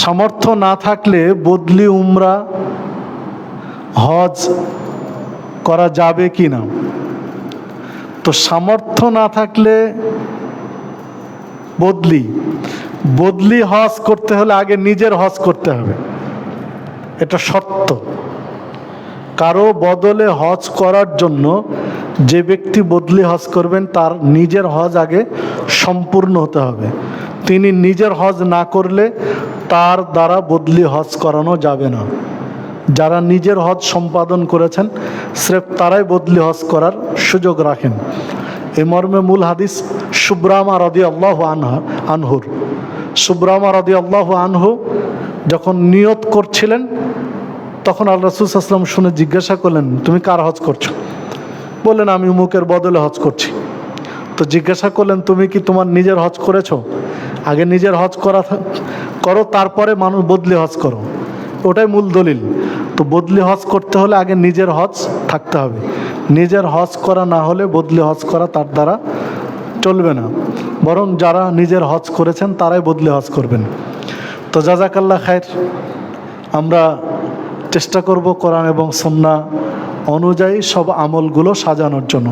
সামর্থ্য না থাকলে বদলি উমরা হজ করা যাবে কি না? তো সামর্থ্য না থাকলে বদলি হজ করতে হলে আগে নিজের হজ করতে হবে, এটা শর্ত। কারো বদলে হজ করার জন্য যে ব্যক্তি বদলি হজ করবেন তার নিজের হজ আগে সম্পূর্ণ হতে হবে। তিনি নিজের হজ না করলে তার দ্বারা বদলি হজ করানো যাবে না। যারা নিজের হজ সম্পাদন করেছেন স্রেফ তারাই বদলি হজ করার সুযোগ রাখেন। এই মর্মে মূল হাদিস সুব্রামা রাদিয়াল্লাহু আনহুর। সুব্রামা রাদিয়াল্লাহু আনহু যখন নিয়ত করছিলেন তখন আল্লাহ রাসূল সাল্লাল্লাহু আলাইহি ওয়াসাল্লাম শুনে জিজ্ঞাসা করলেন, তুমি কার হজ করছো? বললেন, আমি উমুকের বদলে হজ করছি। তো জিজ্ঞাসা করলেন, তুমি কি তোমার নিজের হজ করেছো? আগে নিজের হজ করো, তারপরে মানুষ বদলি হজ করো, ওটাই মূল দলিল। তো বদলি হজ করতে হলে আগে নিজের হজ থাকতে হবে। নিজের হজ করা না হলে বদলি হজ করা তার দ্বারা চলবে না, বরং যারা নিজের হজ করেছেন তারাই বদলি হজ করবেন। তো জাযাকাল্লাহ খায়ের। আমরা চেষ্টা করব কোরআন এবং সুন্নাহ অনুযায়ী সব আমলগুলো সাজানোর জন্য।